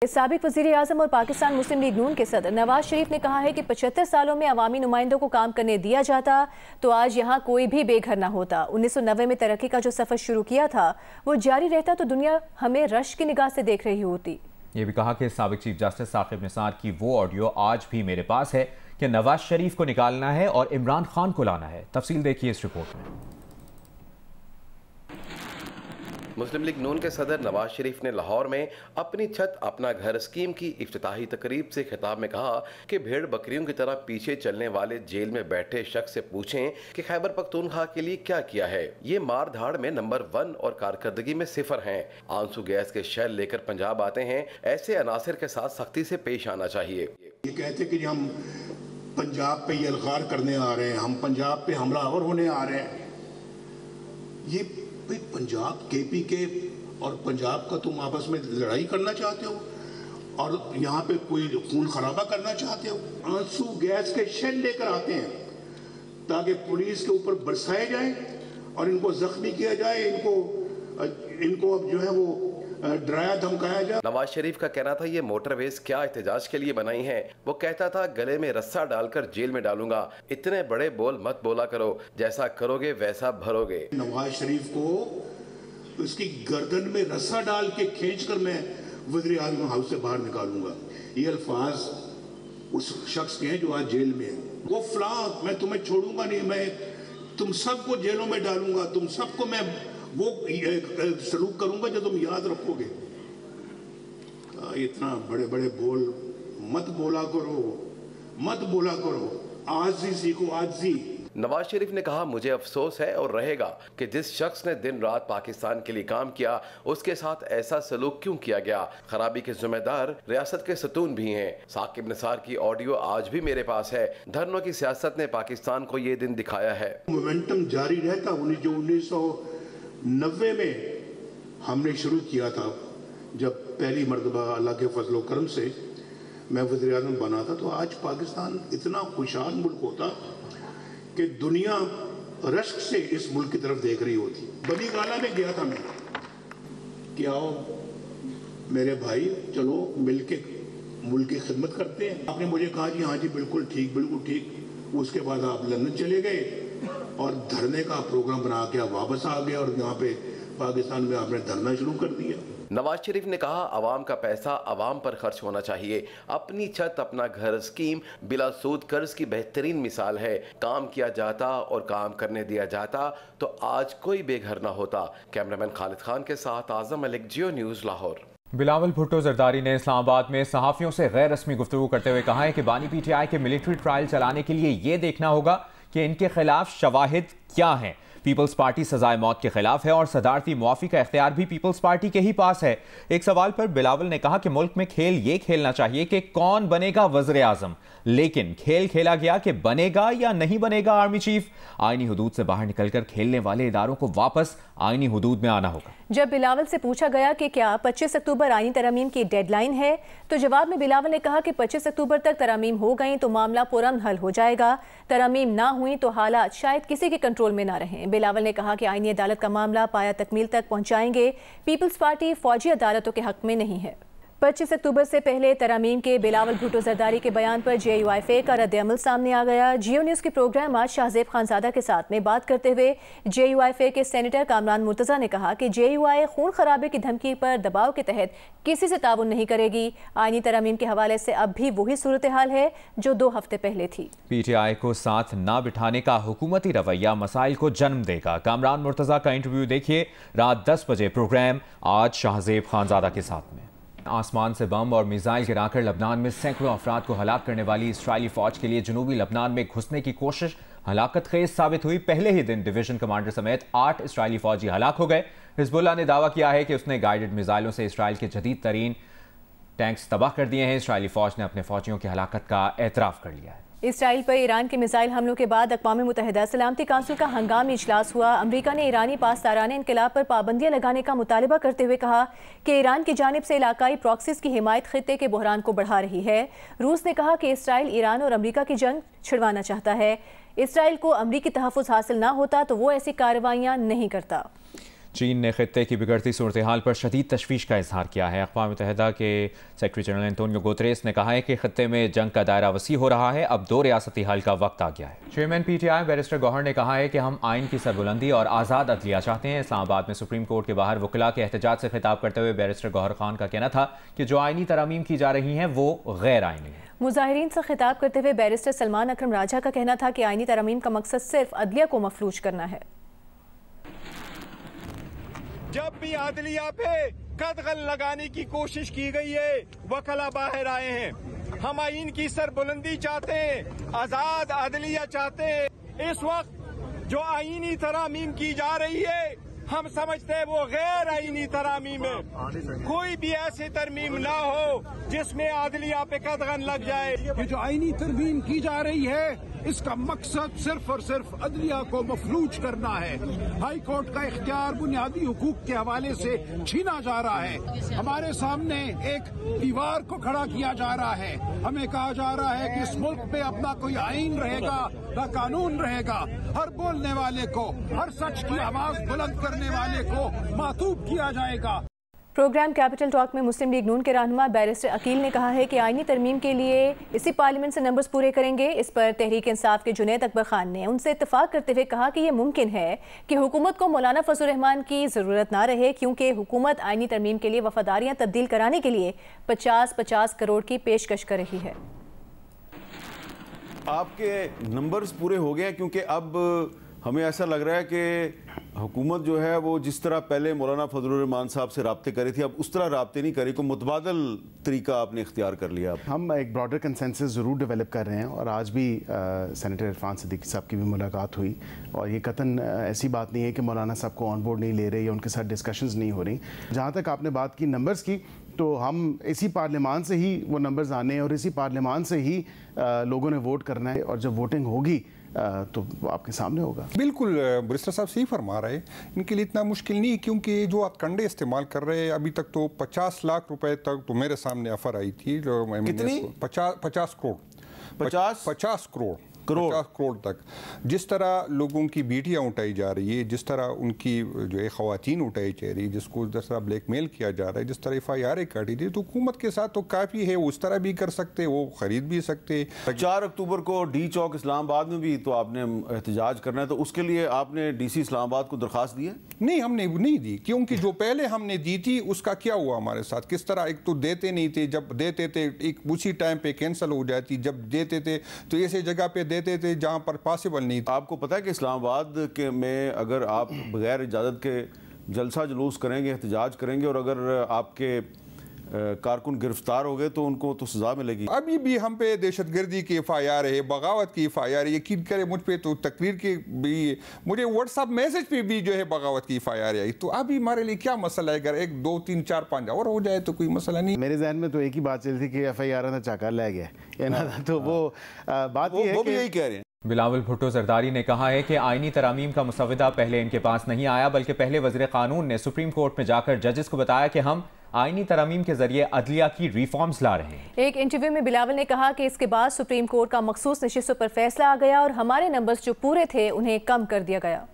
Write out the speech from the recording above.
साबिक वज़ीर आज़म और पाकिस्तान मुस्लिम लीग नून के सदर नवाज शरीफ ने कहा है कि 75 सालों में अवामी नुमाइंदों को काम करने दिया जाता तो आज यहाँ कोई भी बेघर न होता। 1990 में तरक्की का जो सफ़र शुरू किया था वो जारी रहता तो दुनिया हमें रश की निगाह से देख रही होती। ये भी कहा कि साबिक चीफ जस्टिस साकिब निसार की वो ऑडियो आज भी मेरे पास है कि नवाज शरीफ को निकालना है और इमरान खान को लाना है। तफसील देखिए इस रिपोर्ट में। मुस्लिम लीग नून के सदर नवाज शरीफ ने लाहौर में अपनी छत अपना घर स्कीम की इफ्तिताही तकरीब से खिताब में कहा कि भेड़ बकरियों की तरह पीछे चलने वाले जेल में बैठे शख्स से पूछें कि खैबर पख्तूनख्वा के लिए क्या किया है। ये मार धाड़ में नंबर 1 और कारकर्दगी में 0 हैं। आंसू गैस के शेल लेकर पंजाब आते हैं, ऐसे अनासिर के साथ सख्ती से पेश आना चाहिए। ये कहते कि हम पंजाब पे यलगार करने आ रहे हैं, हम पंजाब पे हमलावर होने आ रहे हैं। ये पंजाब केपीके और पंजाब का तुम आपस में लड़ाई करना चाहते हो और यहाँ पे कोई खून खराबा करना चाहते हो। आंसू गैस के शेल लेकर आते हैं ताकि पुलिस के ऊपर बरसाए जाए और इनको जख्मी किया जाए, इनको अब जो है वो डराया धमकाया जाए। नवाज शरीफ का कहना था ये मोटरवेज क्या एहतजाज के लिए बनाई हैं। वो कहता था गले में रस्सा डालकर जेल में डालूंगा, इतने बड़े बोल मत बोला करो, जैसा करोगे वैसा भरोगे। नवाज शरीफ को उसकी गर्दन में रस्सा डाल के खींचकर मैं वज़ीर आज़म हाउस से बाहर निकालूंगा। ये अल्फाज उस शख्स के हैं जो आज जेल में है। वो फलां मैं तुम्हें छोड़ूंगा नहीं, मैं तुम सबको जेलों में डालूंगा, तुम सबको मैं वो सलूक करूंगा जो तुम याद रखोगे। इतना बड़े बड़े बोल मत बोला करो, आजी सीखो आजी। नवाज शरीफ ने कहा मुझे अफसोस है और रहेगा कि जिस शख्स ने दिन रात पाकिस्तान के लिए काम किया उसके साथ ऐसा सलूक क्यों किया गया। खराबी के जिम्मेदार रियासत के सतून भी हैं। साकिब निसार की ऑडियो आज भी मेरे पास है। धरनों की सियासत ने पाकिस्तान को ये दिन दिखाया है। मोमेंटम जारी रहता। 1990 में हमने शुरू किया था, जब पहली मरतबा अल्लाह के फजलो करम से मैं वज़ीर आज़म बना था, तो आज पाकिस्तान इतना खुशहाल मुल्क होता कि दुनिया रश्क से इस मुल्क की तरफ देख रही होती। बनी गाला में गया था मैं कि आओ मेरे भाई चलो मिलके मुल्क की खिदमत करते हैं। आपने मुझे कहा जी हाँ जी बिल्कुल ठीक। उसके बाद आप लंदन चले गए और धरने का प्रोग्राम बना के आप वापस आ गए और यहाँ पे पाकिस्तान में आपने धरना शुरू कर दिया। नवाज शरीफ ने कहा अवाम का पैसा अवाम पर खर्च होना चाहिए। अपनी छत अपना घर स्कीम बिला सूद कर्ज की बेहतरीन मिसाल है। काम किया जाता और काम करने दिया जाता तो आज कोई बेघर ना होता। कैमरामैन खालिद खान के साथ आजम मलिक, जियो न्यूज़, लाहौर। बिलावल भुट्टो जरदारी ने इस्लामाबाद में सहाफ़ियों से गैर रस्मी गुफ्तगू करते हुए कहा है कि बानी पीटीआई के मिलिट्री ट्रायल चलाने के लिए ये देखना होगा कि इनके खिलाफ शवाहिद क्या हैं। पीपल्स पार्टी सजाए मौत के खिलाफ है और सदारती मुआफ़ी का इख्तियार भी पीपल्स पार्टी के ही पास है। एक सवाल पर बिलावल ने कहा कि मुल्क में खेल ये खेलना चाहिए कि कौन बनेगा वज़ीर आज़म, लेकिन खेल खेला गया कि बनेगा या नहीं बनेगा आर्मी चीफ। आईनी हुदूद से बाहर निकलकर खेलने वाले इदारों को वापस आईनी हुदूद में आना होगा। जब बिलावल से पूछा गया कि क्या 25 अक्टूबर आईनी तरमीम की डेडलाइन है, तो जवाब में बिलावल ने कहा कि 25 अक्टूबर तक तरमीम हो गई तो मामला पुरअमन हल हो जाएगा, तरमीम ना हुई तो हालात शायद किसी के कंट्रोल में ना रहें। बिलावल ने कहा कि आईनी अदालत का मामला पाया तकमील तक पहुंचाएंगे। पीपल्स पार्टी फौजी अदालतों के हक में नहीं है। 25 अक्टूबर से पहले तरमीम के बिलावल भुट्टो जरदारी के बयान पर JUIFA का रद्द-ए-अमल सामने आ गया। जियो न्यूज़ के प्रोग्राम आज शाहजेब खानजादा के साथ में बात करते हुए JUIFA के सेनेटर कामरान मुर्तज़ा ने कहा कि JUI खून खराबे की धमकी पर दबाव के तहत किसी से ताउन नहीं करेगी। आईनी तरमीम के हवाले से अब भी वही सूरत हाल है जो 2 हफ्ते पहले थी। PTI को साथ ना बिठाने का हुकूमती रवैया मसाइल को जन्म देगा। कामरान मुर्तज़ा का इंटरव्यू देखिए रात 10 बजे प्रोग्राम आज शाहजेब खानजादा के साथ में। आसमान से बम और मिसाइल गिराकर लबनान में सैकड़ों अफराद को हलाक करने वाली इस्राइली फौज के लिए जनूबी लबनान में घुसने की कोशिश हलाकत खेज साबित हुई। पहले ही दिन डिवीजन कमांडर समेत 8 इस्राइली फौजी हलाक हो गए। हिजबुल्लाह ने दावा किया है कि उसने गाइडेड मिसाइलों से इस्राइल के जदीद तरीन टैंक्स तबाह कर दिए हैं। इस्राइली फौज ने अपने फौजियों की हलाकत का एतराफ़ कर लिया है। इसराइल पर ईरान के मिसाइल हमलों के बाद अक़वाम मुत्तहिदा सलामती काउंसिल का हंगामी इजलास हुआ। अमरीका ने ईरानी पासदाराने इनकलाब पर पाबंदियां लगाने का मुतालबा करते हुए कहा कि ईरान की जानिब से इलाकाई प्रॉक्सीज की हिमायत खित्ते के बहरान को बढ़ा रही है। रूस ने कहा कि इसराइल ईरान और अमरीका की जंग छिड़वाना चाहता है। इसराइल को अमरीकी तहफ़्फ़ुज़ हासिल ना होता तो वो ऐसी कार्रवाइयाँ नहीं करता। چین نے خطے کی بگڑتی صورتحال پر شدید تشویش کا اظہار کیا ہے۔ اقوام متحدہ کے سیکرٹری جنرل انتونیو گوتریس نے کہا ہے کہ خطے میں جنگ کا دائرہ وسیع ہو رہا ہے، اب 2 ریاستی حل کا وقت آ گیا ہے۔ Chairman P T I barrister Gohar نے کہا ہے کہ ہم آئین کی سربلندی اور آزاد عدلیہ چاہتے ہیں۔ اسلام آباد میں سپریم کورٹ کے باہر وکلاء کے احتجاج سے خطاب کرتے ہوئے بیرسٹر گوہر خان کا کہنا تھا کہ جو آئینی ترامیم کی جا رہی ہیں وہ غیر آئینی ہیں۔ مظاہرین سے خطاب کرتے ہوئے بیرسٹر سلمان اکرم راجہ کا کہنا تھا کہ آئینی ترامیم کا مقصد صرف عدلیہ کو مفلوج کرنا ہے۔ جب بھی عدلیہ پہ قدغن لگانے کی کوشش کی گئی ہے، وکلا باہر آئے ہیں۔ ہم آئین کی سربلندی چاہتے ہیں، آزاد عدلیہ چاہتے ہیں۔ اس وقت جو آئینی ترامیم کی جا رہی ہے ہم سمجھتے ہیں وہ غیر آئینی ترامیم ہے۔ کوئی بھی ایسی ترمیم نہ ہو جس میں عدلیہ پہ قدغن لگ جائے۔ یہ جو آئینی ترمیم کی جا رہی ہے اس کا مقصد صرف اور صرف عدلیہ کو مفلوج کرنا ہے۔ ہائی کورٹ کا اختیار بنیادی حقوق کے حوالے سے چھینا جا رہا ہے۔ ہمارے سامنے ایک دیوار کو کھڑا کیا جا رہا ہے۔ ہمیں کہا جا رہا ہے کہ اس ملک میں اپنا کوئی آئین رہے گا، نہ قانون رہے گا۔ ہر بولنے والے کو، ہر سچ کی آواز بلند کرنے والے کو معطوب کیا جائے گا۔ پروگرام کیپٹل ٹاک میں مسلم لیگ نون کے رہنما بیرسٹر عقیل نے کہا ہے کہ آئینی ترمیم کے لیے اسی پارلیمنٹ سے نمبرز پورے کریں گے۔ اس پر تحریک انصاف کے جنید اکبر خان نے ان سے اتفاق کرتے ہوئے کہا کہ یہ ممکن ہے کہ حکومت کو مولانا فضل الرحمان کی ضرورت نہ رہے، کیونکہ حکومت آئینی ترمیم کے لیے وفاداریاں تبدیل کرانے کے لیے 50 کروڑ کی پیشکش کر رہی ہے۔ آپ کے نمبرز پورے ہو گئے ہیں، کیونکہ اب ہمیں ایسا لگ رہا ہے کہ حکومت جو ہے وہ جس طرح پہلے مولانا فضل الرحمان صاحب سے رابطے کری تھی اب اس طرح رابطے نہیں کری، کوئی متبادل طریقہ آپ نے اختیار کر لیا۔ ہم ایک براڈر کنسنسس ضرور ڈیولپ کر رہے ہیں، اور آج بھی سینیٹر عرفان صدیقی صاحب کی بھی ملاقات ہوئی، اور یہ قطعاً ایسی بات نہیں ہے کہ مولانا صاحب کو آن بورڈ نہیں لے رہے یا ان کے ساتھ ڈسکشنز نہیں ہو رہی۔ جہاں تک آپ نے بات کی نمبرز کی، تو ہم اسی پارلیمان سے ہی وہ نمبرز آنے ہیں اور اسی پارلیمان سے ہی لوگوں نے ووٹ کرنا ہے، اور جب ووٹنگ ہوگی تو آپ کے سامنے ہوگا۔ بالکل بیرسٹر صاحب صحیح فرما رہے ہیں، ان کے لیے اتنا مشکل نہیں، کیونکہ جو آپ کنڈے استعمال کر رہے ہیں ابھی تک تو 50 لاکھ روپے تک تو میرے سامنے آفر آئی تھی۔ کتنی؟ 50 کروڑ 50 کروڑ تک۔ جس طرح لوگوں کی بیٹیاں اٹھائی جا رہی ہے، جس طرح ان کی جو ہے خواتین اٹھائی جا رہی ہے، جس کو جس طرح بلیک میل کیا جا رہا ہے، جس طرح FIR کاٹی تھی، تو حکومت کے ساتھ تو کافی ہے، وہ اس طرح بھی کر سکتے، وہ خرید بھی سکتے۔ 4 اکتوبر کو ڈی چوک اسلام آباد میں بھی تو آپ نے احتجاج کرنا ہے، تو اس کے لیے آپ نے DC اسلام آباد کو درخواست دی ہے؟ نہیں، ہم نے نہیں دی، کیونکہ جو پہلے ہم نے دی تھی اس کا کیا ہوا ہمارے ساتھ، کس طرح ایک تو دیتے نہیں تھے، جب دیتے تھے ایک اسی ٹائم پہ کینسل ہو جاتی، جب دیتے تھے تو ایسے جگہ پہ دیتے تھے جہاں پر پاسبل نہیں تھا۔ آپ کو پتہ ہے کہ اسلام آباد کے میں اگر آپ بغیر اجازت کے جلسہ جلوس کریں گے، احتجاج کریں گے، اور اگر آپ کے کارکن گرفتار ہو گئے تو ان کو تو سزا ملے گی۔ ابھی بھی ہم پہ دہشت گردی کی FIR ہے، بغاوت کی FIR ہے، یقین کرے مجھ پہ تو تقریر کی بھی، مجھے واٹس ایپ میسج پہ بھی جو ہے بغاوت کی FIR آئی، تو ابھی ہمارے لیے کیا مسئلہ ہے؟ اگر 1 2 3 4 5 اور ہو جائے تو کوئی مسئلہ نہیں۔ میرے ذہن میں تو ایک ہی بات چل تھی کہ FIR نہ چاکر لے گیا، تو وہ بات یہ ہے وہ بھی یہی کہہ رہے ہیں۔ بلاول بھٹو زرداری نے کہا ہے کہ آئینی ترامیم کا مسودہ پہلے ان کے پاس نہیں آیا، بلکہ پہلے وزیر قانون نے سپریم کورٹ میں جا کر ججز کو بتایا کہ ہم آئینی ترامیم کے ذریعے عدلیہ کی ریفارمز لا رہے ہیں۔ ایک انٹرویو میں بلاول نے کہا کہ اس کے بعد سپریم کورٹ کا مخصوص نشستوں پر فیصلہ آ گیا اور ہمارے نمبرز جو پورے تھے انہیں کم کر دیا گیا۔